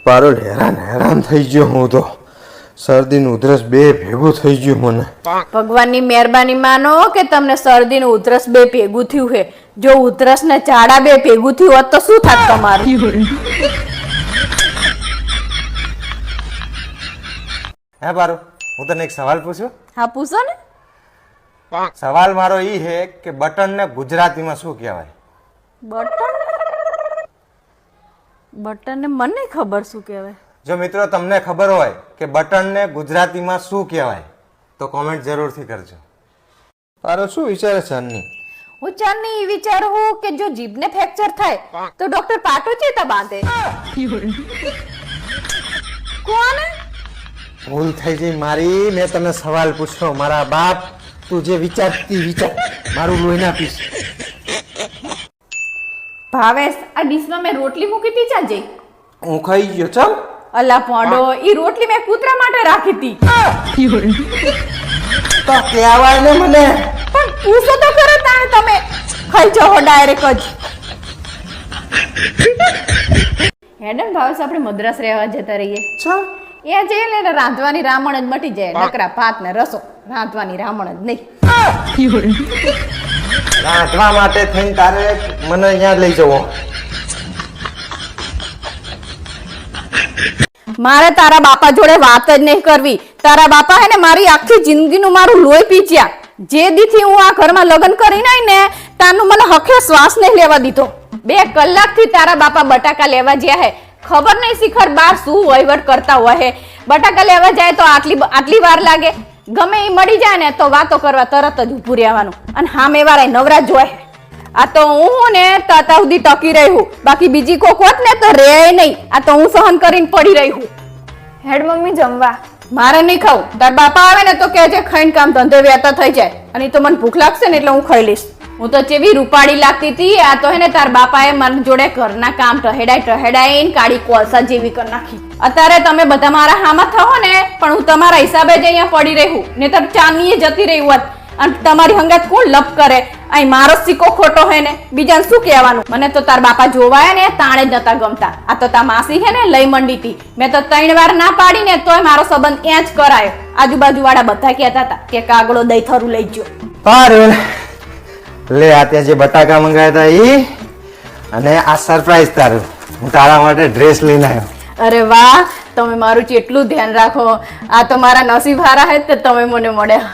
પારોલ હેરાન થઈ ગયો હું તો. શરદી નું ઉધરસ બે ભેગું થઈ ગયું મને. ભગવાનની મહેરબાની માનો કે તમને શરદી નું ઉધરસ બે ભેગું થયું છે. જો ઉધરસ ને ચાડા બે ભેગું થયું હોત તો શું થાત તમારું? હે પારો, હું તને એક સવાલ પૂછું? હા પૂછો ને. સવાલ મારો ઈ છે કે બટન ને ગુજરાતીમાં શું કહેવાય? બટન ને મને ખબર શું કહેવાય. જો મિત્રો તમને ખબર હોય કે બટન ને ગુજરાતીમાં શું કહેવાય તો કોમેન્ટ જરૂરથી કરજો. પારો શું વિચારે છે અન્ની? હું ચાંદની વિચારું કે જો જીભને ફ્રેક્ચર થાય તો ડોક્ટર પાટો ચેતા બાંધે. કોને? ભૂલ થઈ ગઈ મારી. મેં તને સવાલ પૂછ્યો મારા બાપ. તું જે વિચારતી વિચાર. મારું લોહી ના પીસ. ભાવેશ, આ ડીશમાં મેં રોટલી મૂકી હતી ચાજે. હું ખાઈ ગયો. ચલ. અલા પોંડો, ઈ રોટલી મેં કૂતરા માટે રાખી હતી. તો કહેવાય ને મને. પણ પૂછો તો ખરો તાણે તમે ખાઈ જાઓ ડાયરેક્ટ જ. હેડન ભાવેશ, આપણે મદ્રાસ રહેવા જતા રહીએ. ચલ. એ જઈએ ને રાંધવાની રામણ જ મટી જાય. નકરા ભાત ને રસો, રાંધવાની રામણ જ નહીં. રાંધવા માટે થઈને તારે મને અહીંયા લઈ જવો. મારે તારા બાપા જોડે વાત જ નહીં કરવી. તારા બાપા હે ને મારી આખી જિંદગીનું મારું લોહી પીચ્યા. જે દીથી હું આ ઘરમાં લગ્ન કરીને આવી ને તારનું મને હખે શ્વાસ નહીં લેવા દીધો. 2 કલાકથી તારા બાપા બટાકા લેવા જ્યાં હે. ખબર નહીં શિખર બાર શું વહીવટ કરતા હોય હે. બટાકા લેવા જાય તો આટલી વાર લાગે. ગમે એ મળી જાય ને તો વાતો કરવા તરત જ ઊભું રહેવાનું. અને હામે વાળા નવરા જોય. આ તો હું ને તાતા સુધી ટકી રહી હું. બાકી બીજી કોક હોત ને તો રે નહીં. આ તો હું સહન કરીને પડી રહી હું. હેડ મમ્મી જમવા. મારે નહીં ખાવું. તાર બાપા આવે ને તો કહેજે ખાઈને કામ ધંધે વેતા થઈ જાય. અને તો મને ભૂખ લાગશે ને એટલે હું ખાઈ લઈશ. હું તો ચેવી રૂપાળી લાગતી હતી. આ તો હે ને તાર બાપાએ મને જોડે ઘરના કામ ટહેડાઈને કાળી કોલસા જેવી કરી નાખી. અત્યારે તમે બધા મારા હામાં થવો ને પણ હું તમારા હિસાબે જ અહીંયા પડી રહી ને તો ચાંદનીએ જતી રહી હોત. અને તમારી હંગાત કોણ લપ કરે? અહીં મારો સિક્કો ખોટો હે ને બીજાને શું કહેવાનું? મને તો તાર બાપા જોવાય ને તાણે જ નતા ગમતા. આ તો તાર માસી હે ને લઈ મંડી હતી. મેં તો 3 વાર ના પાડી ને તોય મારો સંબંધ ત્યાં જ કરાયો. આજુબાજુ વાળા બધા કહેતા હતા કે કાગડો દઈ થરું લઈ ગયો. પારો લે, આ ત્યાં જે બટાકા મંગાવ્યા હતા ઈ અને આ સરપ્રાઈઝ તારું. હું તારા માટે ડ્રેસ લઈને આવ્યો. અરે વાહ, તમે મારું કેટલું ધ્યાન રાખો. આ તો મારા નસીબ હારા હે તે તમે મને મળ્યા.